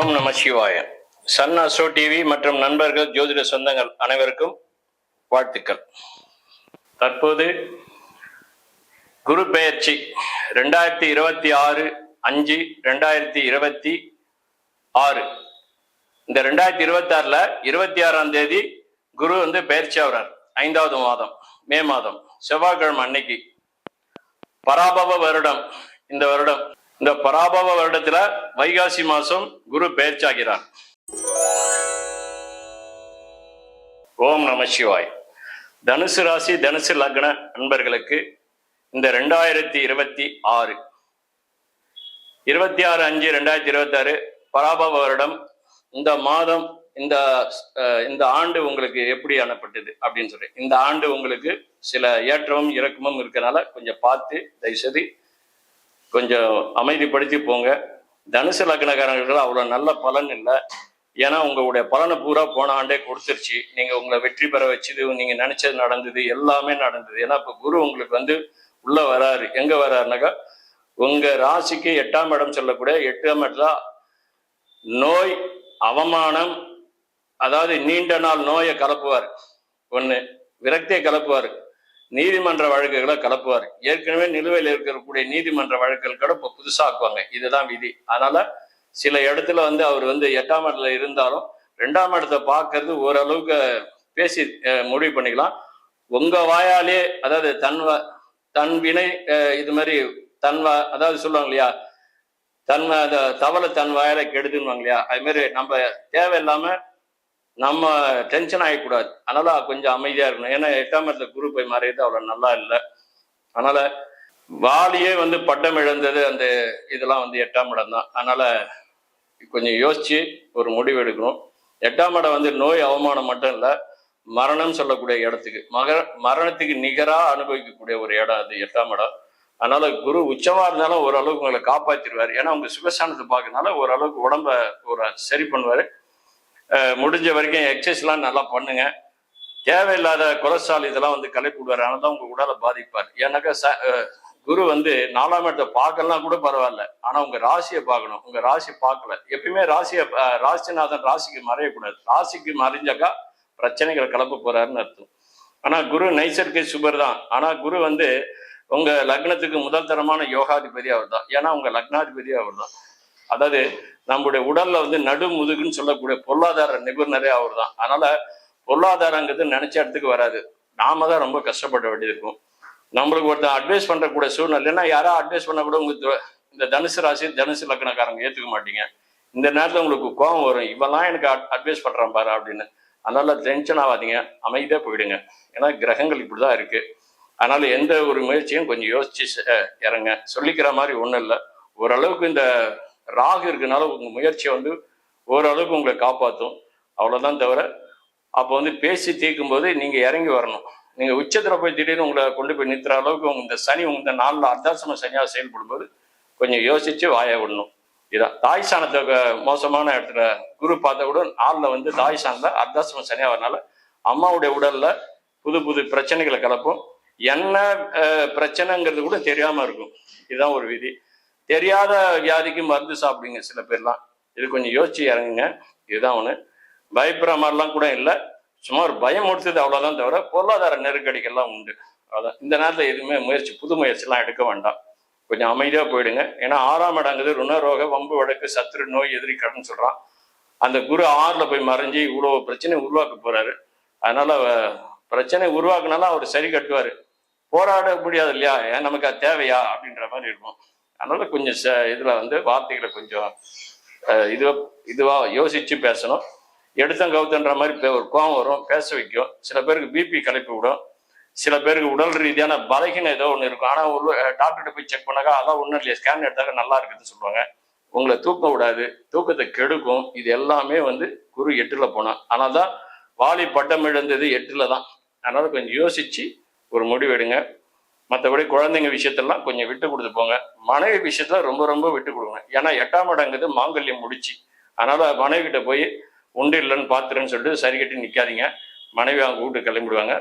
ஓம் நம சிவாய. Sun astro TV மற்றும் நண்பர்கள் ஜோதிட சொந்தங்கள் அனைவருக்கும் வாழ்த்துக்கள். தற்போது குரு பெயர்ச்சி 2026/5/2026 இந்த 2026ல 26ஆம் தேதி குரு பெயர்ச்சி ஆகிறார். 5வது மாதம் மே மாதம் செவ்வாய்க்கிழமை அன்னைக்கு பராபவ வருடம். இந்த பராபவ வருடத்துல வைகாசி மாசம் குரு பெயர்ச்சி ஆகிறார். ஓம் நம சிவாய். தனுசு ராசி தனுசு லக்ன நண்பர்களுக்கு இந்த 2026 26/5/2026 பராபவ வருடம். இந்த மாதம் இந்த ஆண்டு உங்களுக்கு எப்படி அனுப்பப்பட்டது அப்படின்னு சொல்லி, இந்த ஆண்டு உங்களுக்கு சில ஏற்றமும் இறக்கமும் இருக்கனால கொஞ்சம் பார்த்து தயவுசெய்து கொஞ்சம் அமைதிப்படுத்தி போங்க. தனுசு லக்னக்காரங்களுக்கு அவ்வளோ நல்ல பலன் இல்லை. ஏன்னா உங்களுடைய பலனை பூரா போன ஆண்டே கொடுத்துருச்சு. நீங்கள் உங்களை வெற்றி பெற வச்சுது, நீங்கள் நினைச்சது நடந்தது, எல்லாமே நடந்தது. ஏன்னா இப்போ குரு உங்களுக்கு உள்ள வராரு. எங்க வராருனாக்கா உங்க ராசிக்கு 8ஆம் இடம் சொல்லக்கூடிய 8ஆம் இடத்துல நோய் அவமானம், அதாவது நீண்ட நாள் நோயை கலப்புவார். ஒண்ணு விரக்தியை கலப்புவார். நீதிமன்ற வழக்குகளை கலப்புவார். ஏற்கனவே நிலுவையில் இருக்கக்கூடிய நீதிமன்ற வழக்குகள் கூட இப்போ புதுசாக்குவாங்க. இதுதான் விதி. அதனால சில இடத்துல அவர் 8ஆம் இடத்துல இருந்தாலும் 2ஆம் இடத்தை பார்க்கறது ஓரளவுக்கு பேசி முடிவு பண்ணிக்கலாம். உங்க வாயாலே, அதாவது தன் வினை இது மாதிரி அதாவது சொல்லுவாங்க இல்லையா, தவளை தன் வாயால கெடுதுன்னுவாங்க இல்லையா, அது மாதிரி நம்ம தேவையில்லாம நம்ம டென்ஷன் ஆகிக்கூடாது. அதனால கொஞ்சம் அமைதியா இருக்கணும். ஏன்னா 8ஆம் இடத்துல குரு போய் மறையுது, அவ்வளவு நல்லா இல்லை. அதனால வாலியே பட்டம் இழந்தது அந்த இதெல்லாம் 8ஆம் இடம் தான். அதனால கொஞ்சம் யோசிச்சு ஒரு முடிவு எடுக்கணும். 8ஆம் இடம் நோய் அவமானம் மட்டும் இல்லை, மரணம் சொல்லக்கூடிய இடத்துக்கு மரணத்துக்கு நிகரா அனுபவிக்கக்கூடிய ஒரு இடம் அது 8ஆம் இடம். அதனால குரு உச்சமா இருந்தாலும் ஓரளவுக்கு உங்களை காப்பாற்றிடுவார். ஏன்னா உங்க சுகஸ்தானத்தை பார்க்கறதுனால ஓரளவுக்கு உடம்ப சரி பண்ணுவாரு. முடிஞ்ச வரைக்கும் எக்ஸசைஸ்லாம் நல்லா பண்ணுங்க. தேவையில்லாத கொலஸ்ட்ரால் இதெல்லாம் கலைப்பு விடுவார். ஆனால் தான் உங்க உடலை பாதிப்பார். ஏன்னாக்கா குரு 4ஆம் இடத்தை பார்க்கலாம் கூட பரவாயில்ல, ஆனா உங்க ராசியை பார்க்கணும். உங்க ராசி பார்க்கல. எப்பயுமே ராசிநாதன் ராசிக்கு மறையக்கூடாது. ராசிக்கு மறைஞ்சாக்கா பிரச்சனைகளை கலப்ப போறாருன்னு அர்த்தம். ஆனா குரு நைசர்கிக சுபர் தான். ஆனா குரு உங்க லக்னத்துக்கு முதல் தரமான யோகாதிபதி அவர் தான். ஏன்னா உங்க லக்னாதிபதி அவர் தான். அதாவது நம்முடைய உடல்ல நடு முதுகுன்னு சொல்லக்கூடிய பொருளாதார நிபுணரே அவர் தான். அதனால பொருளாதாரங்கிறது நினைச்ச இடத்துக்கு வராது. நாம தான் ரொம்ப கஷ்டப்பட வேண்டியது இருக்கும். நம்மளுக்கு ஒருத்தர் அட்வைஸ் பண்றக்கூடிய சூழ்நிலைன்னா யாரா அட்வைஸ் பண்ண கூட இந்த தனுசு ராசி தனுசு லக்னக்காரங்க ஏத்துக்க மாட்டீங்க. இந்த நேரத்துல உங்களுக்கு கோபம் வரும், இவெல்லாம் எனக்கு அட்வைஸ் பண்றான் பாரு அப்படின்னு. அதனால டென்ஷன் ஆகாதீங்க, அமைதியா போயிடுங்க. ஏன்னா கிரகங்கள் இப்படிதான் இருக்கு. அதனால எந்த ஒரு முயற்சியும் கொஞ்சம் யோசிச்சு இறங்க. சொல்லிக்கிற மாதிரி ஒண்ணும் இல்லை. ஓரளவுக்கு இந்த ராகு இருக்கனால உங்க முயற்சியை ஓரளவுக்கு உங்களை காப்பாற்றும். அவ்வளவுதான் தவிர அப்போ பேசி தீர்க்கும் போது நீங்க இறங்கி வரணும். நீங்க உச்சத்துல போய் திடீர்னு உங்களை கொண்டு போய் நிறுத்துற அளவுக்கு இந்த சனி இந்த நாளில் அர்த்தாசிரம சனியாக செயல்படும் போது கொஞ்சம் யோசிச்சு வாய விடணும். இதான் தாய் சாணத்தை மோசமான இடத்துல குரு பார்த்த கூட நாளில் தாய் சாணத்துல அர்த்தாசிரம சனியாக வரனால அம்மாவுடைய உடல்ல புது புது பிரச்சனைகளை கலப்பும். என்ன பிரச்சனைங்கிறது கூட தெரியாம இருக்கும். இதுதான் ஒரு விதி. தெரியாத வியாதிக்கு மருந்து சாப்பிடுங்க சில பேர்லாம். இது கொஞ்சம் யோசிச்சு இறங்குங்க. இதுதான் ஒண்ணு. பயப்படுற மாதிரிலாம் கூட இல்லை, சும்மா ஒரு பயம் கொடுத்தது அவ்வளவுதான் தவிர பொருளாதார நெருக்கடிகள்லாம் உண்டு. அதான் இந்த நேரத்தில் எதுவுமே புது முயற்சிலாம் எடுக்க வேண்டாம். கொஞ்சம் அமைதியா போயிடுங்க. ஏன்னா 6ஆம் இடங்குது ருணரோக வம்பு வழக்கு சத்துரு நோய் எதிரி கடன் சொல்றான். அந்த குரு 6ல போய் மறைஞ்சி இவ்வளவு பிரச்சனை உருவாக்க போறாரு. அதனால பிரச்சனை உருவாக்குனாலும் அவர் சரி கட்டுவாரு. போராட முடியாது இல்லையா, ஏன் நமக்கு அது தேவையா அப்படின்ற மாதிரி இருக்கும். அதனால கொஞ்சம் இதுல வார்த்தைகளை கொஞ்சம் இதுவா யோசிச்சு பேசணும். எடுத்தம் கவுத்தன்ற மாதிரி ஒரு கோவம் வரும், பேச வைக்கும். சில பேருக்கு பிபி கலைப்பு விடும். சில பேருக்கு உடல் ரீதியான பலகீனம் ஏதோ ஒன்று இருக்கும். ஆனா டாக்டர்கிட்ட போய் செக் பண்ணாக்கா அதான் ஒன்றும் இல்லையா, ஸ்கேன் எடுத்தாக்க நல்லா இருக்குதுன்னு சொல்லுவாங்க. உங்களை தூக்கம் விடாது, தூக்கத்தை கெடுக்கும். இது எல்லாமே குரு 8ல போனா. ஆனால்தான் வாலி பட்டம் இழந்தது 8ல தான். அதனால கொஞ்சம் யோசிச்சு ஒரு முடிவு எடுங்க. மற்றபடி குழந்தைங்க விஷயத்தெல்லாம் கொஞ்சம் விட்டு கொடுத்து போங்க. மனைவி விஷயத்துல ரொம்ப ரொம்ப விட்டு கொடுங்க. ஏன்னா 8ஆம் இடங்கிறது மாங்கல்யம் முடிச்சு. அதனால மனைவி கிட்ட போய் உண்டு இல்லைன்னு பாத்துறேன்னு சொல்லிட்டு சரி கட்டி நிற்காதீங்க. மனைவி அவங்க வீட்டுக்கு கிளம்பிடுவாங்க.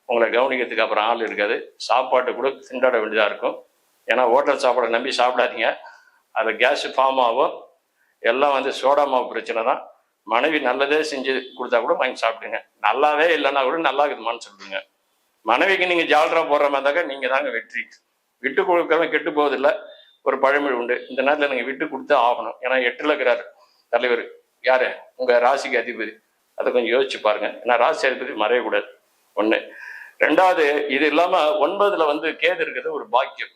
உங்களை கவனிக்கிறதுக்கு அப்புறம் ஆள் இருக்காது. சாப்பாட்டு கூட திண்டாட வேண்டியதாக இருக்கும். ஏன்னா ஹோட்டல் சாப்பாடை நம்பி சாப்பிடாதீங்க. அதில் கேஸ் ஃபார்ம் ஆகும். எல்லாம் வந்து சோடா மாவு பிரச்சனை தான். மனைவி நல்லதே செஞ்சு கொடுத்தா கூட வாங்கி சாப்பிடுங்க. நல்லாவே இல்லைன்னா கூட நல்லா இருக்குதுமான்னு சொல்லுங்க. மனைவிக்கு நீங்க ஜால்ரா போடுற மாதிரி இருந்தாக்க நீங்க தாங்க வெற்றி. விட்டு கொடுக்கறவன் கெட்டு போவதில்லை. ஒரு பழமொழி உண்டு. இந்த நேரத்தில் நீங்க விட்டு கொடுத்து ஆகணும். ஏன்னா 8ல் இருக்கிறார் தலைவர் யாரு, உங்க ராசிக்கு அதிபதி. அதை கொஞ்சம் யோசிச்சு பாருங்க. ஏன்னா ராசி அதிபதி மறையக்கூடாது. ஒண்ணு. ரெண்டாவது, இது இல்லாம 9ல் வந்து கேது இருக்கிறது ஒரு பாக்கியம்.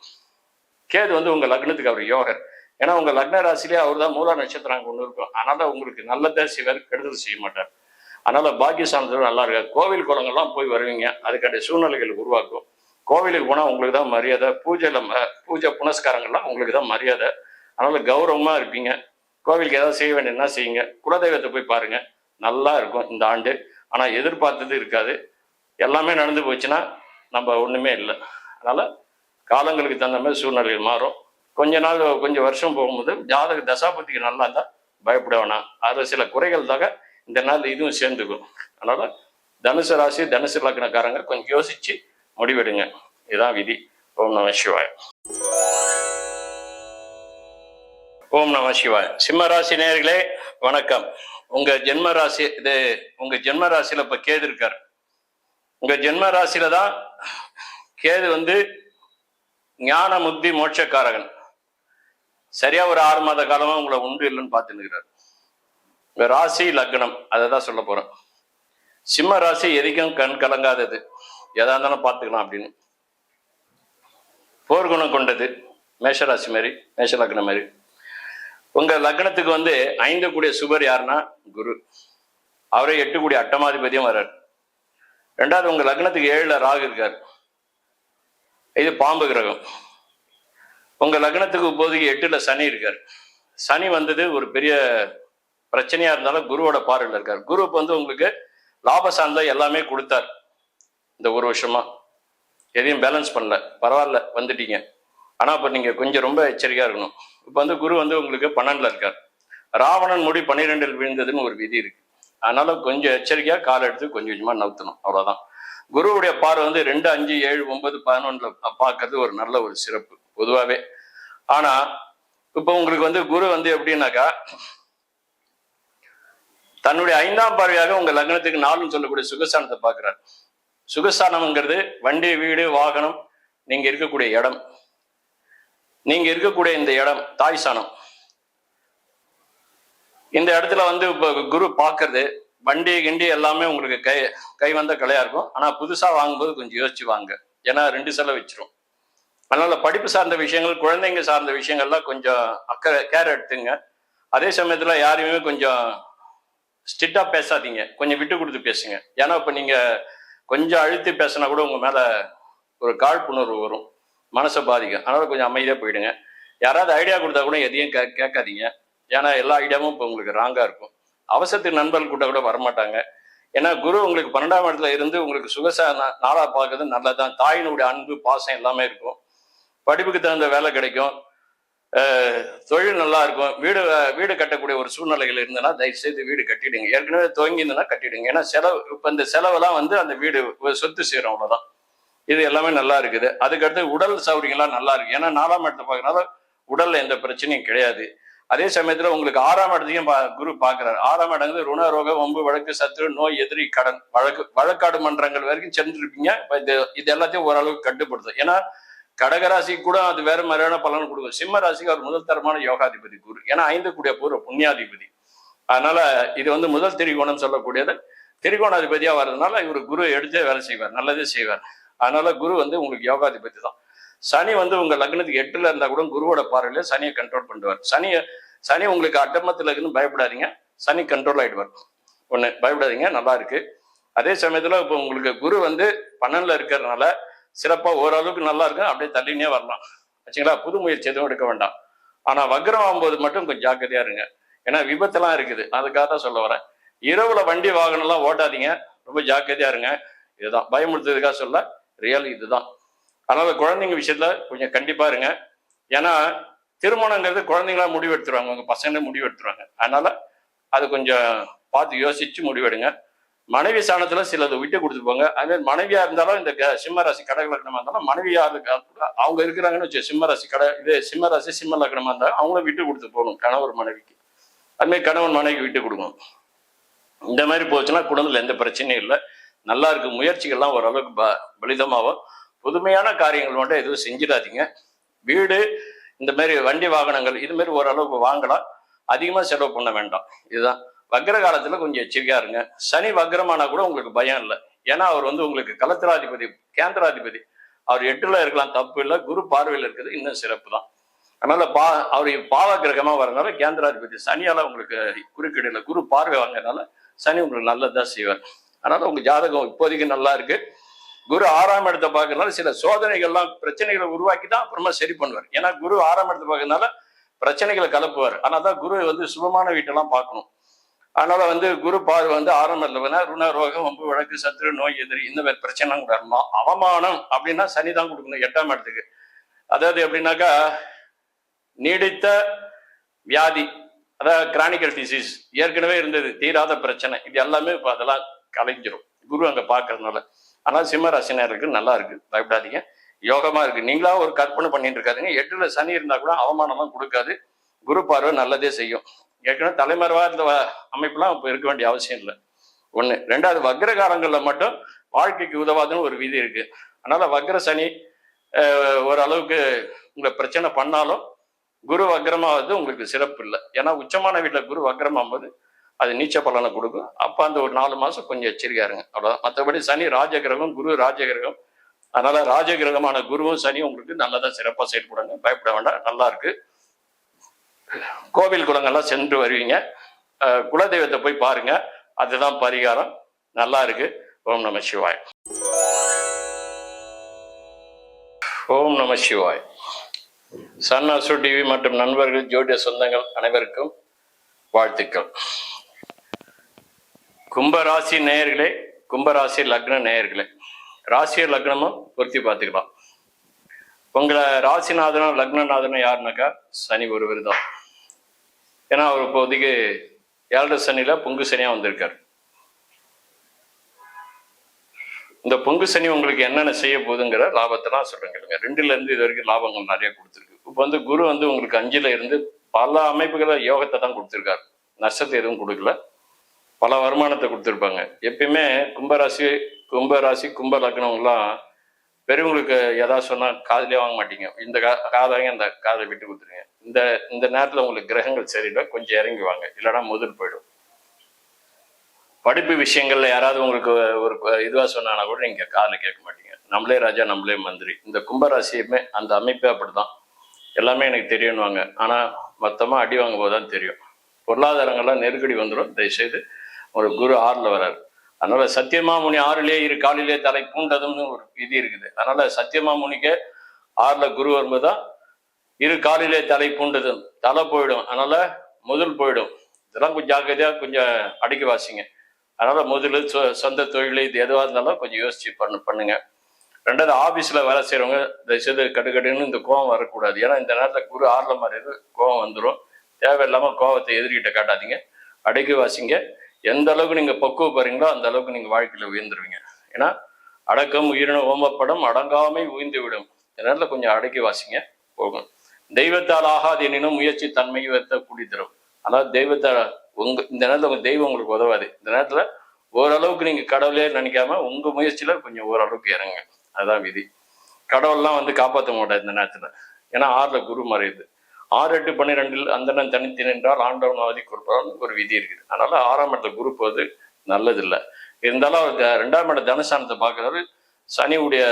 கேது வந்து உங்க லக்னத்துக்கு அவர் யோகர். ஏன்னா உங்க லக்ன ராசிலேயே அவர் தான் மூலா நட்சத்திரம் அங்கே ஒன்று இருக்கும். அதனால உங்களுக்கு நல்லதே செய்வார், கெடுதல் செய்ய மாட்டார். அதனால பாக்கிய சார்ந்தது நல்லா இருக்காது. கோவில் குளங்கள்லாம் போய் வருவீங்க, அதுக்கான சூழ்நிலைகள் உருவாக்கும். கோவிலுக்கு போனால் உங்களுக்கு தான் மரியாதை. பூஜை புனஸ்காரங்கள்லாம் உங்களுக்கு தான் மரியாதை. அதனால கௌரவமா இருப்பீங்க. கோவிலுக்கு ஏதாவது செய்ய வேண்டியதுன்னா செய்யுங்க. குலதெய்வத்தை போய் பாருங்க, நல்லா இருக்கும் இந்த ஆண்டு. ஆனால் எதிர்பார்த்தது இருக்காது. எல்லாமே நடந்து போச்சுன்னா நம்ம ஒன்றுமே இல்லை. அதனால காலங்களுக்கு தகுந்த மாதிரி சூழ்நிலைகள் மாறும். கொஞ்ச நாள் கொஞ்சம் வருஷம் போகும்போது ஜாதக தசாபதிக்கு நல்லா இருந்தால் பயப்பட வேணாம். அதில் சில குறைகள் தாங்க இந்த நாள் இதுவும் சேர்ந்துக்கும். அதனால தனுசு ராசி தனுசு லக்னக்காரங்க கொஞ்சம் யோசிச்சு முடிவெடுங்க. இதுதான் விதி. ஓம் நம சிவாய. ஓம் நம சிவாய. சிம்ம ராசி நேயர்களே வணக்கம். உங்க ஜென்ம ராசி இது. உங்க ஜென்ம ராசியில இப்ப கேது இருக்கார். உங்க ஜென்ம ராசியில தான் கேது வந்து ஞான முக்தி மோட்சக்காரகன். சரியா ஒரு 6 மாத காலமா உங்களை உண்டு இல்லைன்னு பார்த்துன்னு இருக்கிறார். உங்க ராசி லக்னம் அதை தான் சொல்ல போறேன். சிம்ம ராசி எதிக்கும் கண் கலங்காதது, எதா இருந்தாலும் பார்த்துக்கலாம் அப்படின்னு. போர்க்குணம் கொண்டது, மேஷராசி மாதிரி, மேஷ லக்னம் மாதிரி. உங்க லக்னத்துக்கு வந்து 5 கூடிய சுபர் யாருன்னா குரு. அவரே 8 கூடிய அட்டமாதிபதியும் வர்றார். ரெண்டாவது உங்க லக்னத்துக்கு 7ல் ராகு இருக்கார். இது பாம்பு கிரகம். உங்க லக்னத்துக்கு இப்போதைக்கு 8ல் சனி இருக்கார். சனி வந்தது ஒரு பெரிய பிரச்சனையா இருந்தாலும் குருவோட பார்வையில் இருக்கார். குரு இப்போ வந்து உங்களுக்கு லாப சார்ந்த எல்லாமே கொடுத்தார். இந்த ஒரு வருஷமா எதையும் பேலன்ஸ் பண்ணல, பரவாயில்ல வந்துட்டீங்க. ஆனா இப்ப நீங்க கொஞ்சம் ரொம்ப எச்சரிக்கையா இருக்கணும். இப்ப வந்து குரு வந்து உங்களுக்கு 12ல் இருக்கார். ராவணன் முடி 12ல் விழுந்ததுன்னு ஒரு விதி இருக்கு. அதனால கொஞ்சம் எச்சரிக்கையா கால் எடுத்து கொஞ்சம் கொஞ்சமா நவுத்தணும், அவ்வளவுதான். குருவுடைய பார்வை வந்து 2, 5, 7, 9, 11 பார்க்கறது ஒரு நல்ல ஒரு சிறப்பு பொதுவாகவே. ஆனா இப்ப உங்களுக்கு வந்து குரு வந்து எப்படின்னாக்கா தன்னுடைய 5ஆம் பார்வையாக உங்க லக்னத்துக்கு 4ன்னு சொல்லக்கூடிய சுகஸ்தானத்தை பார்க்கிறார். சுகஸ்தானம்ங்கிறது வண்டி, வீடு, வாகனம், நீங்க இருக்கக்கூடிய இடம். நீங்க இருக்கக்கூடிய இந்த இடம் தாய் சாணம். இந்த இடத்துல வந்து இப்ப குரு பார்க்கறது வண்டி கிண்டி எல்லாமே உங்களுக்கு கை வந்த கலையா இருக்கும். ஆனா புதுசா வாங்கும்போது கொஞ்சம் யோசிச்சு வாங்க. ஏன்னா 2 செலவு வச்சிரும். அதனால படிப்பு சார்ந்த விஷயங்கள், குழந்தைங்க சார்ந்த விஷயங்கள்லாம் கொஞ்சம் கேர் எடுத்துங்க. அதே சமயத்துல யாரையுமே கொஞ்சம் ஸ்ட்ரிக்டா பேசாதீங்க, கொஞ்சம் விட்டு கொடுத்து பேசுங்க. ஏன்னா இப்ப நீங்க கொஞ்சம் அழுத்தி பேசினா கூட உங்க மேல ஒரு காழ்ப்புணர்வு வரும், மனசை பாதிக்கும். அதனால கொஞ்சம் அமைதியா போயிடுங்க. யாராவது ஐடியா கொடுத்தா கூட எதையும் கேட்காதீங்க. ஏன்னா எல்லா ஐடியாவும் இப்போ உங்களுக்கு ராங்கா இருக்கும். அவசரத்துக்கு நண்பர்கள் கூட்ட கூட வரமாட்டாங்க. ஏன்னா குரு உங்களுக்கு 12ஆம் இடத்துல இருந்து உங்களுக்கு நாளா பார்க்கறது நல்லதுதான். தாயினுடைய அன்பு, பாசம் எல்லாமே இருக்கும். படிப்புக்கு தகுந்த வேலை கிடைக்கும், தொழில் நல்லா இருக்கும். வீடு கட்டக்கூடிய ஒரு சூழ்நிலைகள் இருந்ததுன்னா தயவு செய்து வீடு கட்டிடுங்க. ஏற்கனவே துவங்கியிருந்ததுன்னா கட்டிடுங்க. ஏன்னா இப்ப இந்த செலவெல்லாம் வந்து அந்த வீடு சொத்து சேரும், அவ்வளவுதான். இது எல்லாமே நல்லா இருக்குது. அதுக்கடுத்து உடல் சௌகரியங்கள்லாம் நல்லா இருக்கு. ஏன்னா 4ஆம் இடத்தை பார்க்கறதுனால உடல்ல எந்த பிரச்சனையும் கிடையாது. அதே சமயத்துல உங்களுக்கு 6ஆம் இடத்தையும் குரு பார்க்கிறார். 6ஆம் இடம் ருண, ரோக, வம்பு, வழக்கு, சத்துரு, நோய், எதிரி, கடன், வழக்காடு மன்றங்கள் வரைக்கும் சென்றிருப்பீங்க. இது எல்லாத்தையும் ஓரளவுக்கு கட்டுப்படுத்தும். ஏன்னா கடகராசிக்கு கூட அது வேற மாதிரியான பலன் கொடுக்கும். சிம்ம ராசிக்கு அவர் முதல் தரமான யோகாதிபதி குரு. ஏன்னா 5 கூடிய பூர்வ புண்ணியாதிபதி. அதனால இது வந்து முதல் திரிகோணம் சொல்லக்கூடியது. திரிகோணாதிபதியா வர்றதுனால இவர் குரு எடுத்தே வேலை செய்வார், நல்லதே செய்வார். அதனால குரு வந்து உங்களுக்கு யோகாதிபதி தான். சனி வந்து உங்க லக்னத்துக்கு 8ல் இருந்தா கூட குருவோட பார்வையில சனியை கண்ட்ரோல் பண்ணுவார். சனி உங்களுக்கு அட்டமத்துல இருக்குன்னு பயப்படாதீங்க, சனி கண்ட்ரோல் ஆயிடுவார். ஒண்ணு பயப்படாதீங்க, நல்லா இருக்கு. அதே சமயத்துல இப்போ உங்களுக்கு குரு வந்து 12ல் இருக்கிறதுனால சிறப்பா ஓரளவுக்கு நல்லா இருக்கு. அப்படியே தள்ளினே வரலாம், ஆச்சுங்களா. புது முயற்சி எதுவும் எடுக்க வேண்டாம். ஆனா வக்ரம் ஆகும்போது மட்டும் கொஞ்சம் ஜாக்கிரதையா இருங்க. ஏன்னா விபத்தெல்லாம் இருக்குது, அதுக்காக தான் சொல்ல வரேன். இரவுல வண்டி வாகனம் எல்லாம் ஓட்டாதீங்க, ரொம்ப ஜாக்கிரதையா இருங்க. இதுதான் பயமுறுத்துறதுக்காக சொல்ல, ரியல் இதுதான். அதனால குழந்தைங்க விஷயத்துல கொஞ்சம் கண்டிப்பா இருங்க. ஏன்னா திருமணங்கிறது குழந்தைங்களா முடிவு எடுத்துருவாங்க, உங்க பசங்களே முடிவு எடுத்துருவாங்க. அதனால அது கொஞ்சம் பார்த்து யோசிச்சு முடிவெடுங்க. மனைவி ஸ்தானத்துல சிலது விட்டு கொடுத்து போங்க. அதே மனைவியா இருந்தாலும் இந்த சிம்ம ராசி கடக லக்னமா இருந்தாலும் மனைவியா அவங்க இருக்கிறாங்கன்னு வச்சு சிம்ம ராசி சிம்ம லக்னமா இருந்தாலும் அவங்கள விட்டு கொடுத்து போகணும் கணவர் மனைவிக்கு. அதுமாதிரி கணவன் மனைவி விட்டு கொடுக்கணும். இந்த மாதிரி போச்சுன்னா குடும்பத்தில் எந்த பிரச்சனையும் இல்லை, நல்லா இருக்கு. முயற்சிகள்லாம் ஓரளவுக்கு பலிதமாகும். புதுமையான காரியங்கள் மட்டும் எதுவும் செஞ்சிடாதீங்க. வீடு இந்த மாதிரி வண்டி வாகனங்கள் இது மாதிரி ஓரளவுக்கு வாங்கலாம், அதிகமாக செலவு பண்ண வேண்டாம். இதுதான் வக்ர காலத்துல கொஞ்சம் எச்சரிக்கையா இருங்க. சனி வக்ரமானா கூட உங்களுக்கு பயம் இல்லை, ஏன்னா அவர் வந்து உங்களுக்கு கலத்திராதிபதி, கேந்திராதிபதி. அவர் 8ல இருக்கலாம், தப்பு இல்லை. குரு பார்வையில் இருக்கிறது இன்னும் சிறப்பு தான். அதனால அவர் பாவ கிரகமா வரனால கேந்திராதிபதி சனியால உங்களுக்கு குறுக்கிடல, குரு பார்வை வாங்கறதுனால சனி உங்களுக்கு நல்லதான் செய்வார். அதனால உங்க ஜாதகம் இப்போதைக்கு நல்லா இருக்கு. குரு 6ஆம் இடத்தை பார்க்கறதுனால சில சோதனைகள்லாம் பிரச்சனைகளை உருவாக்கி தான் அப்புறமா சரி பண்ணுவார். ஏன்னா குரு 6ஆம் இடத்தை பார்க்கறதுனால பிரச்சனைகளை கலப்புவார். ஆனால் தான் குரு வந்து சுபமான வீட்டெல்லாம் பார்க்கணும். அதனால வந்து குரு பார்வை வந்து 6ஆம் இடத்துல ருண ரோகம், வம்பு வழக்கு, சத்துரு, நோய், எதிரி இந்த மாதிரி பிரச்சனை கூட அவமானம் அப்படின்னா சனி தான் கொடுக்கணும் 8ஆம் இடத்துக்கு. அதாவது எப்படின்னாக்கா நீடித்த வியாதி, அதாவது கிரானிக்கல் டிசீஸ், ஏற்கனவே இருந்தது தீராத பிரச்சனை, இது எல்லாமே இப்போ அதெல்லாம் கலைஞ்சிரும் குரு அங்கே பார்க்கறதுனால. ஆனால் சிம்ம ராசினருக்கு நல்லா இருக்கு, பயப்படாதீங்க, யோகமா இருக்கு. நீங்களா ஒரு கற்பனை பண்ணிட்டு இருக்காதுங்க. 8ல சனி இருந்தா கூட அவமானம்லாம் கொடுக்காது, குரு பார்வை நல்லதே செய்யும். ஏற்கனவே தலைமறைவா இந்த அமைப்புலாம் இப்போ இருக்க வேண்டிய அவசியம் இல்லை. ஒன்று. ரெண்டாவது, வக்ர காலங்களில் மட்டும் வாழ்க்கைக்கு உதவாதுன்னு ஒரு விதி இருக்கு. அதனால வக்ர சனி ஓரளவுக்கு உங்களை பிரச்சனை பண்ணாலும் குரு வக்ரமாவது உங்களுக்கு சிறப்பு இல்லை. ஏன்னா உச்சமான வீட்டில் குரு வக்ரமாகும்போது அது நீச்ச பலனை கொடுக்கும். அப்போ அந்த ஒரு 4 மாசம் கொஞ்சம் எச்சரிக்கையா இருங்க, அவ்வளோதான். மற்றபடி சனி ராஜகிரகம், குரு ராஜகிரகம். அதனால ராஜகிரகமான குருவும் சனி உங்களுக்கு நல்லதான் சிறப்பாக செயல்படுங்க, பயப்பட வேண்டாம், நல்லா இருக்கு. கோவில் குளங்கள்லாம் சென்று வருவீங்க, குலதெய்வத்தை போய் பாருங்க, அதுதான் பரிகாரம், நல்லா இருக்கு. ஓம் நம சிவாய். ஓம் நம சிவாய். சன் அசு டிவி மற்றும் நண்பர்கள், ஜோதிட சொந்தங்கள் அனைவருக்கும் வாழ்த்துக்கள். கும்பராசி நேயர்களே, கும்பராசி லக்ன நேயர்களே, ராசி லக்னமும் பொருத்தி பார்த்துக்கலாம். உங்களை ராசிநாதனும் லக்னநாதனும் யாருனாக்கா சனி ஒருவர் தான். ஏன்னா அவர் இப்போதைக்கு 7 சனியில பொங்கு சனியா வந்திருக்காரு. இந்த பொங்கு சனி உங்களுக்கு என்னென்ன செய்ய போகுதுங்கிற லாபத்தெல்லாம் சொல்றேங்க. 2ல இருந்து இது வரைக்கும் லாபங்கள் நிறைய கொடுத்துருக்கு. இப்போ வந்து குரு வந்து உங்களுக்கு 5ல இருந்து பல அமைப்புகளை யோகத்தை தான் கொடுத்துருக்காரு, நஷ்டத்தை எதுவும் கொடுக்கல, பல வருமானத்தை கொடுத்துருப்பாங்க. எப்பயுமே கும்பராசி கும்ப லக்னம்லாம் பெரியவங்களுக்கு எதாவது சொன்னால் காதலே வாங்க மாட்டீங்க. இந்த காதாங்க இந்த காதை விட்டு கொடுத்துருங்க. இந்த நேரத்தில் உங்களுக்கு கிரகங்கள் சரியில்லை, கொஞ்சம் இறங்கி வாங்க, இல்லைன்னா முதல் போயிடும். படிப்பு விஷயங்கள்ல யாராவது உங்களுக்கு ஒரு இதுவாக சொன்னாங்கன்னா கூட நீங்க காதில் கேட்க மாட்டீங்க. நம்மளே ராஜா நம்மளே மந்திரி. இந்த கும்பராசியுமே அந்த அமைப்பே அப்படிதான். எல்லாமே எனக்கு தெரியும்னுவாங்க, ஆனால் மொத்தமாக அடி வாங்கும் போது தான் தெரியும். பொருளாதாரங்கள்லாம் நெருக்கடி வந்துடும். தயவுசெய்து ஒரு குரு 6ல் வராரு. அதனால சத்தியமாமுனி 6லே இரு காலிலே தலை பூண்டதும்னு ஒரு விதி இருக்குது. அதனால சத்தியமாமுனிக்கு 6ல் குரு வரும்போது தான் இரு காலிலே தலை பூண்டதும், தலை போயிடும், அதனால முதல் போயிடும். இதெல்லாம் கொஞ்சம் ஜாக்கிரதையா கொஞ்சம் அடிக்க வாசிங்க. அதனால முதல் சொந்த தொழில் இது எதுவாக இருந்தாலும் கொஞ்சம் யோசிச்சு பண்ணுங்க. ரெண்டாவது, ஆபீஸ்ல வேலை செய்யறவங்க தயவுசெய்து கடுக்கடுன்னு இந்த கோவம் வரக்கூடாது. ஏன்னா இந்த நேரத்தில் குரு 6ல் மாதிரி கோவம் வந்துடும். தேவையில்லாம கோவத்தை எதிர்கிட்ட காட்டாதீங்க, அடக்கி வாசிங்க. எந்த அளவுக்கு நீங்க பக்குவப்படுறீங்களோ அந்த அளவுக்கு நீங்க வாழ்க்கையில உயர்ந்துருவீங்க. ஏன்னா அடக்கம் உயிரின ஓமப்படம், அடங்காமை உயிர்ந்து விடும். இந்த நேரத்தில் கொஞ்சம் அடக்கி வாசிங்க, போகும். தெய்வத்தால் ஆகாது எனினும் முயற்சி தன்மை கூடி தரும். அதாவது தெய்வத்தால் இந்த நேரத்தில் உங்க தெய்வம் உங்களுக்கு உதவாது. இந்த நேரத்துல ஓரளவுக்கு நீங்க கடவுளே நினைக்காம உங்க முயற்சியில கொஞ்சம் ஓரளவுக்கு இறங்க, அதுதான் விதி. கடவுள்லாம் வந்து காப்பாற்ற மாட்டாது இந்த நேரத்துல. ஏன்னா 6ல் குரு மறையுது. 6, 8, 12 அந்த தனித்து நின்றால் ஆண்டவன் அவதி கொடுப்பான் ஒரு விதி இருக்குது. அதனால 6ஆம் இடத்துல குரு போவது நல்லது இல்லை. இருந்தாலும் அவர் 2ஆம் இட தனஸ்தானத்தை பார்க்குறாரு, சனியுடைய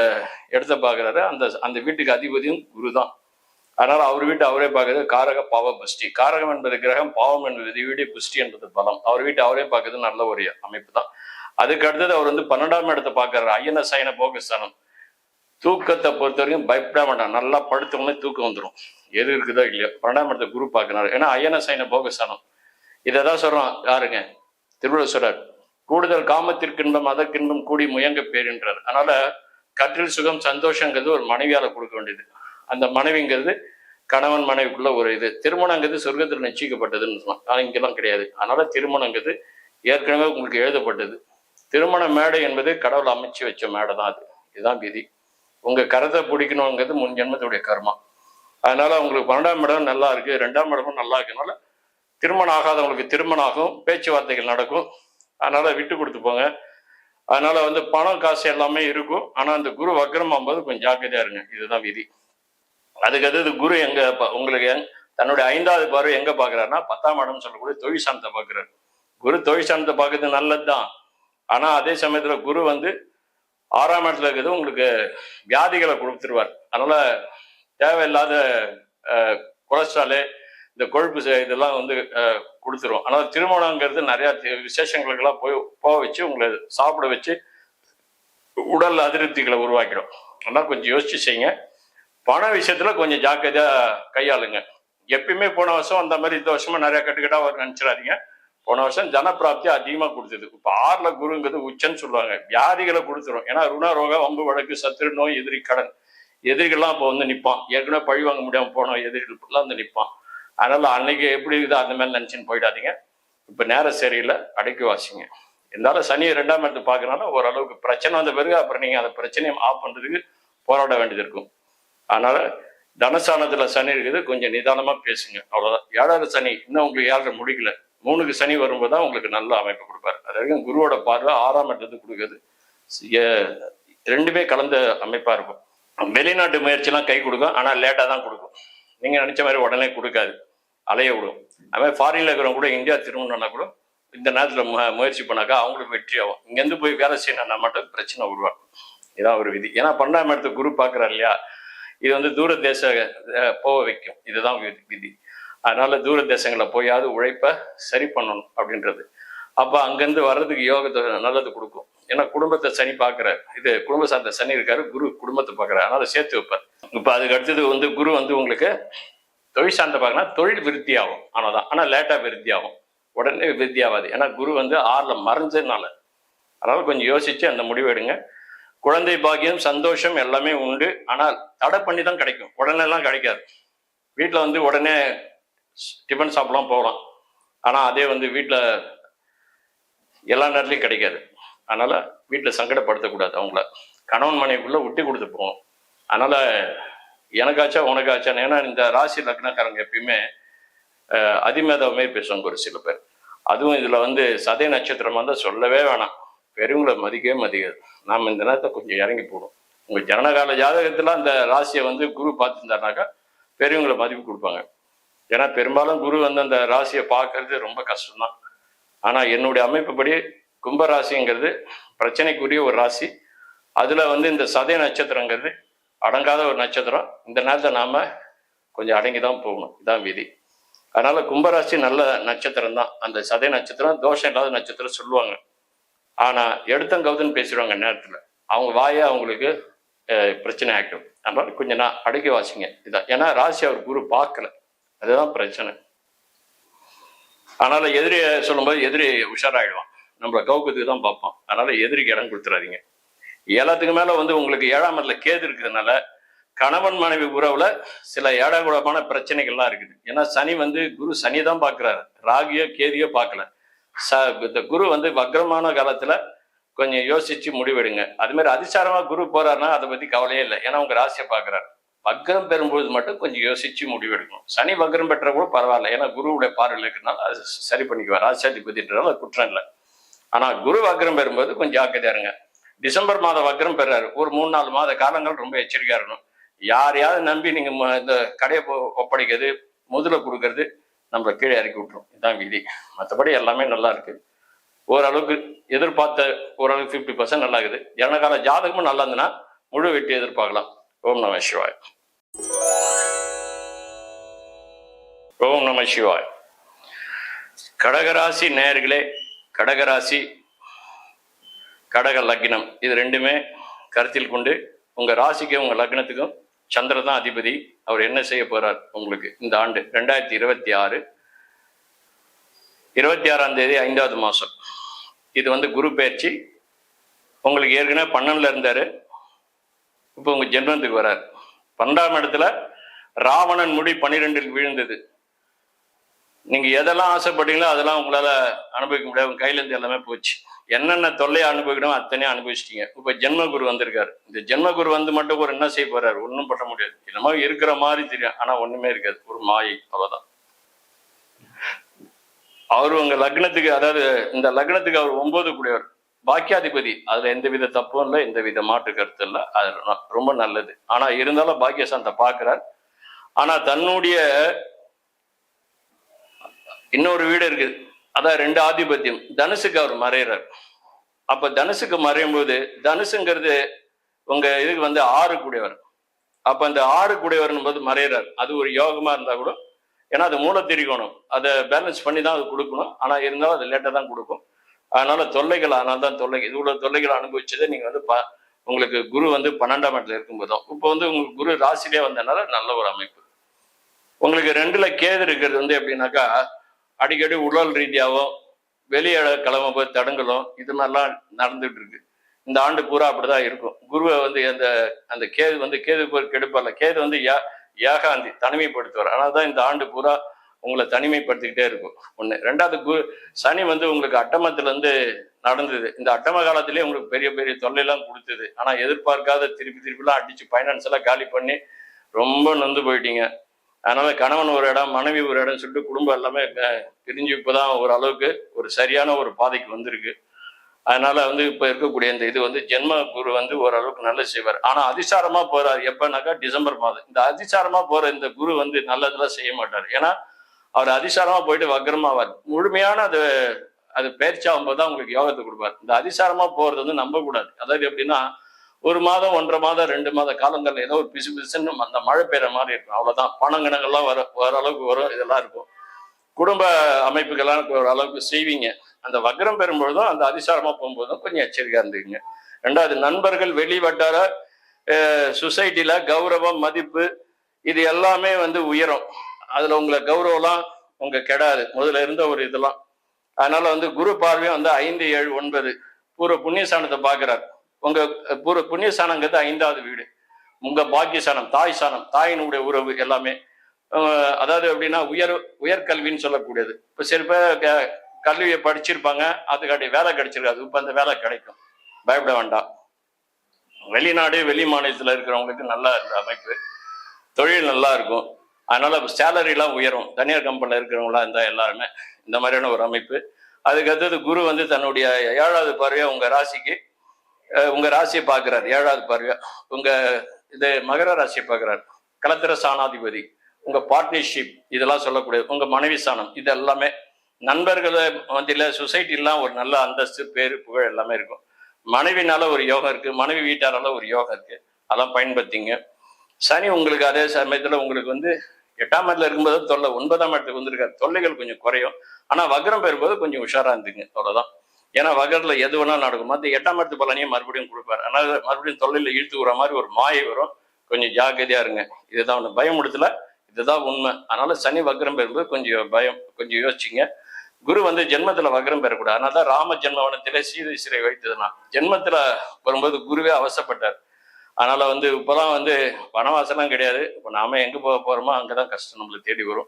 இடத்தை பார்க்குறாரு. அந்த வீட்டுக்கு அதிபதியும் குரு தான். அதனால அவர் வீட்டை அவரே பார்க்கறது காரக பாவ புஷ்டி. காரகம் என்பது கிரகம், பாவம் என்பது வீடு, புஷ்டி என்பது பலம். அவர் வீட்டை அவரே பார்க்கறது நல்ல ஒரு அமைப்பு தான். அதுக்கு அடுத்தது அவர் வந்து 12ஆம் இடத்தை பார்க்கறாரு, அயன சயன போகஸ்தானம். தூக்கத்தை பொறுத்த வரைக்கும் பயப்பட மாட்டான், நல்லா படுத்தவொடனே தூக்கம் வந்துடும், எது இருக்குதோ இல்லையோ. 12ஆம் இடத்தை குரு பார்க்கறாரு. ஏன்னா அயன சயன போகஸ்தானம். இதைதான் சொல்றோம் யாருங்க, திருவள்ளுவர் சொல்றார், கூடுதல் காமத்திற்கின்பம் அதற்கின்பம் கூடி முயங்க பேருன்றார். அதனால கற்றில் சுகம் சந்தோஷங்கிறது ஒரு மனைவியால கொடுக்க வேண்டியது. அந்த மனைவிங்கிறது கணவன் மனைவிக்குள்ள ஒரு இது. திருமணங்கிறது சொர்க்கத்தில் நிச்சயிக்கப்பட்டதுன்னு சொன்னான், இங்கெல்லாம் கிடையாது. அதனால திருமணங்கிறது ஏற்கனவே உங்களுக்கு எழுதப்பட்டது. திருமண மேடை என்பது கடவுள் அமைச்சு வச்ச மேடை தான் அது. இதுதான் விதி. உங்க கரத்தை பிடிக்கணுங்கிறது முன் ஜென்மத்துடைய கர்மா. அதனால உங்களுக்கு 12ஆம் இடம் நல்லா இருக்கு, 2ஆம் இடமும் நல்லா இருக்கனால திருமணம் ஆகாதவங்களுக்கு திருமணம் ஆகும், பேச்சுவார்த்தைகள் நடக்கும். அதனால விட்டு கொடுத்து போங்க. அதனால வந்து பணம் காசு எல்லாமே இருக்கும். ஆனா அந்த குரு வக்ரம் ஆகும்போது கொஞ்சம் ஜாக்கிரதையா இருங்க. இதுதான் விதி. அதுக்கு அடுத்தது குரு எங்க உங்களுக்கு தன்னுடைய 5வது பார்வை எங்க பாக்குறாருன்னா 10ஆம் இடம் சொல்லக்கூடிய தொழில் சாணத்தை பாக்குறாரு. குரு தொழில் சாணத்தை பார்க்கறது நல்லதுதான். ஆனா அதே சமயத்துல குரு வந்து 6ஆம் இடத்துல இருக்கிறது உங்களுக்கு வியாதிகளை கொடுத்துருவார். அதனால தேவையில்லாத கொலஸ்ட்ராலு, இந்த கொழுப்பு இதெல்லாம் வந்து கொடுத்துரும். ஆனால் திருமணங்கிறது நிறைய விசேஷங்களுக்கெல்லாம் போக வச்சு உங்களை சாப்பிட வச்சு உடல் அதிருப்திகளை உருவாக்கிடும். அதனால கொஞ்சம் யோசிச்சு செய்யுங்க. பண விஷயத்துல கொஞ்சம் ஜாக்கிரதையா கையாளுங்க. எப்பயுமே போன வருஷம் அந்த மாதிரி இந்த வருஷமா நிறைய கட்டுக்கட்டா நினைச்சிடாதீங்க. போன வருஷம் ஜனப்பிராப்தி அதிகமா கொடுத்தது. இப்ப 6ல குருங்கிறது உச்சன்னு சொல்லுவாங்க. வியாதிகளை கொடுத்துரும். ஏன்னா ருண ரோக வம்பு வழக்கு சத்துரு நோய் எதிரி கடன் எதிரிகள்லாம் இப்போ வந்து நிற்பான். ஏற்கனவே பழி வாங்க முடியாம போன எதிரிகள்லாம் வந்து நிற்பான். அதனால அன்னைக்கு எப்படி இருக்குதோ அந்த மாதிரி நினைச்சுன்னு போயிடாதீங்க. இப்ப நேரம் சரியில்லை, அடக்கி வாசிங்க. இருந்தாலும் சனி 2ஆம் இடத்துக்கு பார்க்கறனால ஓரளவுக்கு பிரச்சனை வந்த பிறகு அப்புறம் நீங்க அந்த பிரச்சனையை ஆஃப் பண்றதுக்கு போராட வேண்டியது இருக்கும். அதனால தனஸ்தானத்துல சனி இருக்குது, கொஞ்சம் நிதானமா பேசுங்க, அவ்வளவுதான். 7வது சனி இன்னும் உங்களுக்கு 7 முடிக்கல. 3க்கு சனி வரும்போது தான் உங்களுக்கு நல்ல அமைப்பு கொடுப்பாரு. அது வரைக்கும் குருவோட பார்வை 6ஆம் இடத்துக்கு கொடுக்குறது. ரெண்டுமே கலந்த அமைப்பா இருக்கும். வெளிநாட்டு முயற்சியெல்லாம் கை கொடுக்கும், ஆனா லேட்டா தான் கொடுக்கும். நீங்க நினைச்ச மாதிரி உடனே கொடுக்காது, அலைய விடும். அது மாதிரி ஃபாரின்ல இருக்கிறவங்க கூட இந்தியா திரும்பணும்னா கூட இந்த நேரத்துல முயற்சி பண்ணாக்கா அவங்களுக்கு வெற்றி ஆகும். இங்கேருந்து போய் வேலை செய்யணும்னா மட்டும் பிரச்சனை உருவாக்கும். இதான் ஒரு விதி. ஏன்னா 12ஆம் இடத்துக்கு குரு பார்க்குறாரு இல்லையா, இது வந்து தூர தேச போக வைக்கும். இதுதான் விதி. அதனால தூர தேசங்களை போயாவது உழைப்ப சரி பண்ணணும் அப்படின்றது. அப்ப அங்கிருந்து வர்றதுக்கு யோகத்தை நல்லது கொடுக்கும். ஏன்னா குடும்பத்தை சனி பார்க்கிறார். இது குடும்ப சார்ந்த சனி இருக்காரு, குரு குடும்பத்தை பார்க்கிறார். அதனால சேர்த்து வைப்பார். இப்ப அதுக்கு அடுத்தது வந்து குரு வந்து உங்களுக்கு தொழில் சார்ந்த பார்க்கணும், தொழில் விருத்தி ஆகும். ஆனாதான். ஆனா லேட்டா விருத்தி ஆகும், உடனே விருத்தி ஆகாது. ஏன்னா குரு வந்து 6ல மறைஞ்சதுனால. அதனால கொஞ்சம் யோசிச்சு அந்த முடிவு எடுங்க. குழந்தை பாக்கியம் சந்தோஷம் எல்லாமே உண்டு. ஆனால் தடை பண்ணி தான் கிடைக்கும், உடனே எல்லாம் கிடைக்காது. வீட்டில் வந்து உடனே டிஃபன் சாப்பிடலாம் போகலாம், ஆனா அதே வந்து வீட்டில் எல்லா நேரத்துலையும் கிடைக்காது. அதனால வீட்டில் சங்கடப்படுத்தக்கூடாது அவங்கள. கணவன் மனைவிக்குள்ள விட்டு கொடுத்து போகணும். அதனால எனக்காச்சா உனக்காச்சா. ஏன்னா இந்த ராசி லக்னக்காரங்க எப்பயுமே அதிமேதமே பேசுவாங்க ஒரு சில பேர். அதுவும் இதுல வந்து சதய நட்சத்திரமா இருந்தால் சொல்லவே வேணாம், பெரியவங்களை மதிக்கவே மதிக்காது. நாம் இந்த நேரத்தை கொஞ்சம் இறங்கி போடும். உங்க ஜனகால ஜாதகத்துல அந்த ராசியை வந்து குரு பார்த்துருந்தாருனாக்கா பெரியவங்களை மதிப்பு கொடுப்பாங்க. ஏன்னா பெரும்பாலும் குரு வந்து அந்த ராசியை பார்க்கறது ரொம்ப கஷ்டம்தான். ஆனா என்னுடைய அமைப்புப்படி கும்பராசிங்கிறது பிரச்சனைக்குரிய ஒரு ராசி. அதுல வந்து இந்த சதய நட்சத்திரங்கிறது அடங்காத ஒரு நட்சத்திரம். இந்த நேரத்தை நாம கொஞ்சம் அடங்கி தான் போகணும், இதான் விதி. அதனால கும்பராசி நல்ல நட்சத்திரம் தான். அந்த சதய நட்சத்திரம் தோஷம் இல்லாத நட்சத்திரம் சொல்லுவாங்க. ஆனா எடுத்தங்கவுதுன்னு பேசிடுவாங்க நேரத்துல. அவங்க வாயே அவங்களுக்கு பிரச்சனை ஆகிடும். அதனால கொஞ்சம் நான் அடக்கி வாசிங்க இதான். ஏன்னா ராசி அவர் குரு பார்க்கல, அதுதான் பிரச்சனை. அதனால எதிரியை சொல்லும்போது எதிரி உஷாராயிடுவான், நம்மளை கவுக்கத்துக்கு தான் பார்ப்பான். அதனால எதிரிக்கு இடம் கொடுத்துறாதீங்க. எல்லாத்துக்கு மேல வந்து உங்களுக்கு 7ஆம் இடத்துல கேது இருக்கிறதுனால கணவன் மனைவி உறவுல சில ஏடாகூடமான பிரச்சனைகள்லாம் இருக்குது. ஏன்னா சனி வந்து குரு சனி தான் பார்க்கிறாரு, ராகியோ கேதியோ பார்க்கல. இந்த குரு வந்து வக்ரமான காலத்துல கொஞ்சம் யோசிச்சு முடிவெடுங்க. அது மாதிரி அதிசாரமா குரு போறாருன்னா அதை பத்தி கவலையே இல்லை, ஏன்னா உங்க ராசியை பார்க்கிறாரு. வக்ரம் பெறும்போது மட்டும் கொஞ்சம் யோசிச்சு முடிவெடுக்கணும். சனி வக்ரம் பெற்ற கூட பரவாயில்ல, ஏன்னா குருவுடைய பார்வையில் இருக்கிறதுனால அது சரி பண்ணிக்குவார். ராசியாதிபதினால அது குற்றம் இல்லை. ஆனா குரு வக்ரம் பெறும்போது கொஞ்சம் ஜாக்கிரதையா இருங்க. டிசம்பர் மாதம் வக்ரம் பெறாரு, ஒரு 3-4 மாத காலங்கள் ரொம்ப எச்சரிக்கையா இருக்கணும். யாரையாவது நம்பி நீங்க இந்த கடையை ஒப்படைக்கிறது, முதல கொடுக்கறது நம்மளை கீழே இறக்கி விட்டுரும். இதுதான் விதி. மற்றபடி எல்லாமே நல்லா இருக்கு. ஓரளவுக்கு எதிர்பார்த்த ஓரளவுக்கு 50% நல்லா இருக்குது. ஜனகால ஜாதகமும் நல்லா இருந்ததுன்னா முழு வெற்றி எதிர்பார்க்கலாம். ஓம் நம சிவாய். ஓம் நம சிவாய். கடகராசி நேயர்களே, கடகராசி கடக லக்னம் இது ரெண்டுமே கருத்தில் கொண்டு உங்க ராசிக்கும் உங்க லக்னத்துக்கும் சந்திரன் தான் அதிபதி. அவர் என்ன செய்ய போறார் உங்களுக்கு இந்த ஆண்டு 2026 26ஆம் தேதி 5வது மாசம். இது வந்து குரு பயிற்சி. உங்களுக்கு ஏற்கனவே 12ல இருந்தாரு, இப்போ உங்க ஜென்மத்துக்கு வர்றார். 12ஆம் இடத்துல ராவணன் முடி 12ல் விழுந்தது. நீங்க எதெல்லாம் ஆசைப்பட்டீங்களோ அதெல்லாம் உங்களால அனுபவிக்க முடியாது. உங்க கையில இருந்து எல்லாமே போச்சு. என்னென்ன தொல்லையை அனுபவிக்கணும் அத்தனையும் அனுபவிச்சிட்டீங்க. இப்ப ஜென்மகுரு வந்திருக்காரு. இந்த ஜென்மகுரு வந்து மட்டும் ஒரு என்ன செய்ய போறாரு, ஒன்றும் பண்ண முடியாது. என்னமோ இருக்கிற மாதிரி தெரியும், ஆனா ஒண்ணுமே இருக்காது, ஒரு மாயை, அவ்வளவுதான். அவரு உங்க லக்னத்துக்கு, அதாவது இந்த லக்னத்துக்கு அவர் 9 கூடியவர், பாக்கியாதிபதி. அதுல எந்த வித தப்பும் இல்லை, எந்த வித மாற்று கருத்து இல்லை. அது ரொம்ப நல்லது. ஆனா இருந்தாலும் பாக்கியஸ்தானத்தை பார்க்கிறார். ஆனா தன்னுடைய இன்னொரு வீடு இருக்குது, அதான் 2 ஆதிபத்தியம், தனுசுக்கு அவர் மறைகிறார். அப்ப தனுசுக்கு மறையும் போது, தனுசுங்கிறது உங்க இதுக்கு வந்து 6 கூடியவர். அப்ப அந்த 6 கூடியவர் போது மறைகிறார். அது ஒரு யோகமா இருந்தா கூட, ஏன்னா அது மூல திரிகோணம், அதை பேலன்ஸ் பண்ணி தான் அது கொடுக்கணும். ஆனா இருந்தாலும் அது லேட்டா தான் கொடுக்கும். அதனால தொல்லைகள், அதனால தான் தொல்லைகள், இது உள்ள தொல்லைகளை அனுபவிச்சதை நீங்க வந்து உங்களுக்கு குரு வந்து 12ஆம் இடத்துல இருக்கும்போதும், இப்போ வந்து உங்களுக்கு குரு ராசிலே வந்ததுனால நல்ல ஒரு அமைப்பு. உங்களுக்கு 2ல கேது இருக்கிறது வந்து எப்படின்னாக்கா, அடிக்கடி உடல் ரீதியாவோ வெளியே கிளம்ப போய் தடங்களும் இது மாதிரிலாம் நடந்துட்டு இருக்கு. இந்த ஆண்டு பூரா அப்படிதான் இருக்கும். குருவை வந்து அந்த கேது வந்து கேது போர் கெடுப்பல, கேது வந்து ஏகாந்தி தனிமைப்படுத்துவார். ஆனால் தான் இந்த ஆண்டு பூரா உங்களை தனிமைப்படுத்திக்கிட்டே இருக்கும். ஒண்ணு. 2வது சனி வந்து உங்களுக்கு அட்டமத்துல இருந்து நடந்தது. இந்த அட்டம காலத்திலேயே உங்களுக்கு பெரிய பெரிய தொல்லையெல்லாம் கொடுத்தது. ஆனா எதிர்பார்க்காத திருப்பிலாம் அடிச்சு பைனான்ஸ் எல்லாம் காலி பண்ணி ரொம்ப நொந்து போயிட்டீங்க. அதனால கணவன் ஒரு இடம், மனைவி ஒரு இடம் சொல்லிட்டு குடும்பம் எல்லாமே பிரிஞ்சு இப்போதான் ஓரளவுக்கு ஒரு சரியான ஒரு பாதைக்கு வந்திருக்கு. அதனால வந்து இப்ப இருக்கக்கூடிய இந்த இது வந்து ஜென்ம குரு வந்து ஓரளவுக்கு நல்லது செய்வார். ஆனா அதிசாரமா போறாரு எப்பனாக்கா டிசம்பர் மாதம். இந்த அதிசாரமா போற இந்த குரு வந்து நல்லதெல்லாம் செய்ய மாட்டார். ஏன்னா அவர் அதிசாரமா போயிட்டு வக்ரமாவார். முழுமையான அது பயிற்சி ஆகும்போது தான் உங்களுக்கு யோகத்தை கொடுப்பார். இந்த அதிசாரமா போறது வந்து நம்ப கூடாது. அதாவது எப்படின்னா, 1 மாதம் 1.5 மாதம் 2 மாத காலங்கள்ல ஏதோ ஒரு பிசு பிசுன்னு அந்த மழை பெய்யற மாதிரி இருக்கும். அவ்வளவுதான். பணங்கணங்கள்லாம் ஓரளவுக்கு வரும், இதெல்லாம் இருக்கும். குடும்ப அமைப்புகள்லாம் ஓரளவுக்கு செய்வீங்க. அந்த வக்ரம் பெறும்பொழுதும் அந்த அதிசாரமா போகும்போதும் கொஞ்சம் எச்சரிக்கையா இருந்துக்குங்க. 2வது, நண்பர்கள், வெளி வட்டார சொசைட்டில கௌரவம், மதிப்பு, இது எல்லாமே வந்து உயரும். அதுல உங்களை கௌரவம்லாம் உங்க கெடாது, முதல்ல இருந்த ஒரு இதெல்லாம். அதனால வந்து குரு பார்வையும் வந்து 5, 7, 9 பூர்வ புண்ணியஸ்தானத்தை பார்க்கிறார். உங்க பூர்வ புண்ணியஸ்தானங்கிறது 5வது வீடு, உங்க பாக்கியஸ்தானம், தாய் ஸ்தானம், தாயினுடைய உறவு எல்லாமே. அதாவது எப்படின்னா உயர்கல்வின்னு சொல்லக்கூடியது. இப்ப சில பேர் கல்வியை படிச்சிருப்பாங்க, அதுக்காட்டி வேலை கிடைச்சிருக்காது. இப்ப அந்த வேலை கிடைக்கும், பயப்பட வேண்டாம். வெளிநாடு வெளி மாநிலத்துல இருக்கிறவங்களுக்கு நல்லா இந்த அமைப்பு, தொழில் நல்லா இருக்கும். அதனால சேலரி எல்லாம் உயரும். தனியார் கம்பெனில இருக்கிறவங்களா இருந்தா எல்லாருமே இந்த மாதிரியான ஒரு அமைப்பு. அதுக்கு அடுத்தது குரு வந்து தன்னுடைய 7வது பார்வையா உங்க ராசிக்கு, உங்க ராசியை பார்க்கிறார். 7வது பார்வையா உங்க இது மகர ராசியை பார்க்கிறார். கலத்திர சாணாதிபதி, உங்க பார்ட்னர்ஷிப் இதெல்லாம் சொல்லக்கூடிய உங்க மனைவி ஸ்தானம், இது எல்லாமே நண்பர்களை மத்தியில சொசைட்டிலாம் ஒரு நல்ல அந்தஸ்து, பேரு, புகழ் எல்லாமே இருக்கும். மனைவினால ஒரு யோகம் இருக்கு, மனைவி வீட்டாரால ஒரு யோகம் இருக்கு, அதெல்லாம் பயன்படுத்திங்க. சனி உங்களுக்கு அதே சமயத்துல உங்களுக்கு வந்து 8ஆம் இடத்துல இருக்கும்போது தொல்லை, 9ஆம் இடத்துக்கு வந்திருக்காரு, தொல்லைகள் கொஞ்சம் குறையும். ஆனா வக்ரம் பெறும்போது கொஞ்சம் உஷாரா இருந்துங்க, அவ்வளவுதான். ஏன்னா வகர்ல எது வேணாலும் நடக்கும். மற்ற 8ஆம் இடத்து பலனையும் மறுபடியும் கொடுப்பாரு. அதனால மறுபடியும் தொல்லையில இழுத்து விடுற மாதிரி ஒரு மாயை வரும், கொஞ்சம் ஜாக்கிரதையா இருங்க. இதுதான் ஒண்ணு, பயமுடுத்தல, இதுதான் உண்மை. அதனால சனி வக்ரம் பெறும்போது கொஞ்சம் பயம், கொஞ்சம் யோசிச்சிங்க. குரு வந்து ஜென்மத்துல வக்ரம் பெறக்கூடாது. அதனாலதான் ராம ஜென்மவனத்திலே சீதை சிறை வைத்ததுனா, ஜென்மத்துல வரும்போது குருவே அவசப்பட்டார். அதனால வந்து இப்பதான் வந்து வனவாசம்லாம் கிடையாது. இப்போ நாம எங்க போக போறோமோ அங்கதான் கஷ்டம் நம்மளை தேடி வரும்.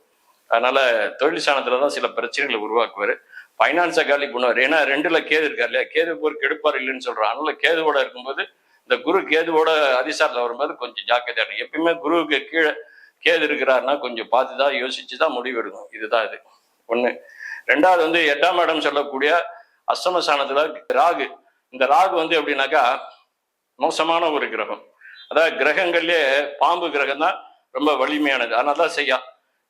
அதனால தொழில் ஸ்தானத்துலதான் சில பிரச்சனைகளை உருவாக்குவாரு. பைனான்ஸை காலி பண்ணுவார். ஏன்னா 2ல கேது இருக்கார் இல்லையா, கேது போர் கெடுப்பார் இல்லைன்னு சொல்றான். அதனால கேதுவோட இருக்கும்போது, இந்த குரு கேதுவோட அதிசாரத்தில் வரும்போது கொஞ்சம் ஜாக்கிரதையா இருக்கும். எப்பயுமே குருவுக்கு கீழே கேது இருக்கிறாருன்னா கொஞ்சம் பார்த்துதான் யோசிச்சுதான் முடிவு எடுக்கணும். இதுதான் இது ஒண்ணு. 2வது வந்து 8ஆம் இடம் சொல்லக்கூடிய அஷ்டமஸ்தானத்துல ராகு. இந்த ராகு வந்து எப்படின்னாக்கா மோசமான ஒரு கிரகம். அதாவது கிரகங்கள்லயே பாம்பு கிரகம் தான் ரொம்ப வலிமையானது. அதனாலதான்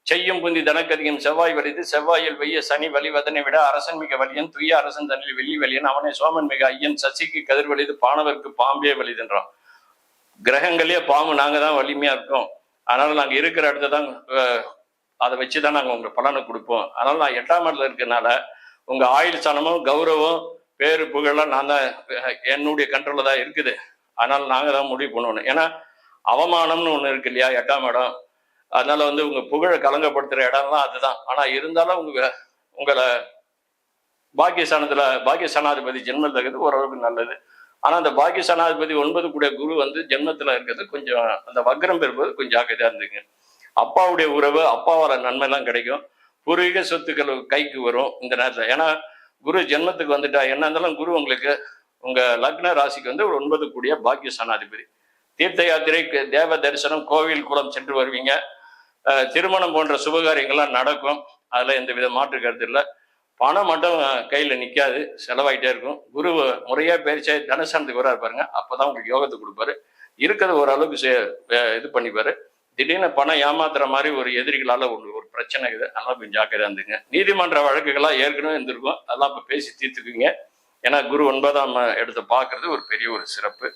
செய்யும் புந்தி தனக்கதிகம் செவ்வாய் வலிது, செவ்வாயில் வெய்ய சனி வலிவதனை விட அரசன் மிக வலியன், துய்ய அரசன் தன்னில் வெள்ளி வலியன், அவனை சோமன் மிக ஐயன், சசிக்கு கதிர் வலிது, பாணவருக்கு பாம்பே வலிதுன்றான். கிரகங்களே பாம்பு நாங்க தான் வலிமையா இருக்கோம். அதனால நாங்க இருக்கிற இடத்த தான் அதை வச்சுதான் நாங்க உங்க பலனை கொடுப்போம். அதனால நான் 8ஆம் இடத்துல இருக்கனால உங்க ஆயுள் ஸ்தானமும் கௌரவம் பேரு புகழெல்லாம் நான் தான், என்னுடைய கண்ட்ரோல்ல தான் இருக்குது. அதனால நாங்க தான் முடிவு பண்ணணும். ஏன்னா அவமானம்னு ஒண்ணு இருக்கு இல்லையா 8ஆம் இடம். அதனால வந்து உங்க புகழை கலங்கப்படுத்துற இடம்லாம் அதுதான். ஆனா இருந்தாலும் உங்களை பாக்கியஸ்தானத்துல பாக்கியஸ்தானாதிபதி ஜென்மத்தில் இருக்கிறது ஓரளவுக்கு நல்லது. ஆனா அந்த பாக்கியஸ்தானாதிபதி 9 கூடிய குரு வந்து ஜென்மத்துல இருக்கிறது கொஞ்சம் அந்த வக்ரம் பெறும்போது கொஞ்சம் ஜாக்கிரதையா இருந்துங்க. அப்பாவுடைய உறவு, அப்பாவால நன்மை எல்லாம் கிடைக்கும். பூர்வீக சொத்துக்கள் கைக்கு வரும் இந்த நேரத்துல. ஏன்னா குரு ஜென்மத்துக்கு வந்துட்டா என்ன இருந்தாலும் குரு உங்களுக்கு உங்க லக்ன ராசிக்கு வந்து ஒரு 9 கூடிய பாக்கியஸ்தானாதிபதி. தீர்த்த யாத்திரை, தேவ தரிசனம், கோவில் குளம் சென்று வருவீங்க. திருமணம் போன்ற சுபகாரியங்கள்லாம் நடக்கும். அதுல எந்த வித மாற்று கருத்து இல்லை. பணம் மட்டும் கையில நிக்காது, செலவாயிட்டே இருக்கும். குரு முறையா பயிற்சியா தனஸ்தானத்துக்கு வராரு பாருங்க, அப்பதான் உங்களுக்கு யோகத்தை கொடுப்பாரு. இருக்கிறது ஓரளவுக்கு இது பண்ணிப்பாரு. திடீர்னு பணம் ஏமாத்துற மாதிரி ஒரு எதிரிகளால ஒரு பிரச்சனை இருக்குது, அதெல்லாம் கொஞ்சம் ஜாக்கிரதையா இருந்துங்க. நீதிமன்ற வழக்குகளா ஏற்கனவே இருந்திருக்கும், அதெல்லாம் இப்ப பேசி தீர்த்துக்குங்க. ஏன்னா குரு 9ஆம் இடத்தை பார்க்கறது ஒரு பெரிய ஒரு சிறப்பு.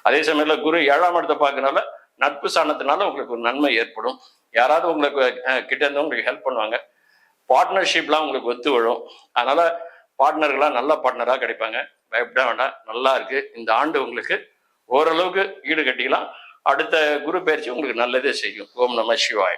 அதே சமயத்துல குரு 7ஆம் இடத்தை பார்க்கறதுனால நட்பு ஸ்தானத்தினால உங்களுக்கு ஒரு நன்மை ஏற்படும். யாராவது உங்களுக்கு கிட்ட இருந்து உங்களுக்கு ஹெல்ப் பண்ணுவாங்க. பார்ட்னர்ஷிப்லாம் உங்களுக்கு ஒத்து விழும். அதனால பார்ட்னர்களா நல்ல பார்ட்னரா கிடைப்பாங்க. பயப்பட வேண்டாம், நல்லா இருக்கு. இந்த ஆண்டு உங்களுக்கு ஓரளவுக்கு ஈடு கட்டிக்கலாம். அடுத்த குரு பயிற்சி உங்களுக்கு நல்லதே செய்யும். ஓம் நம சிவாய்.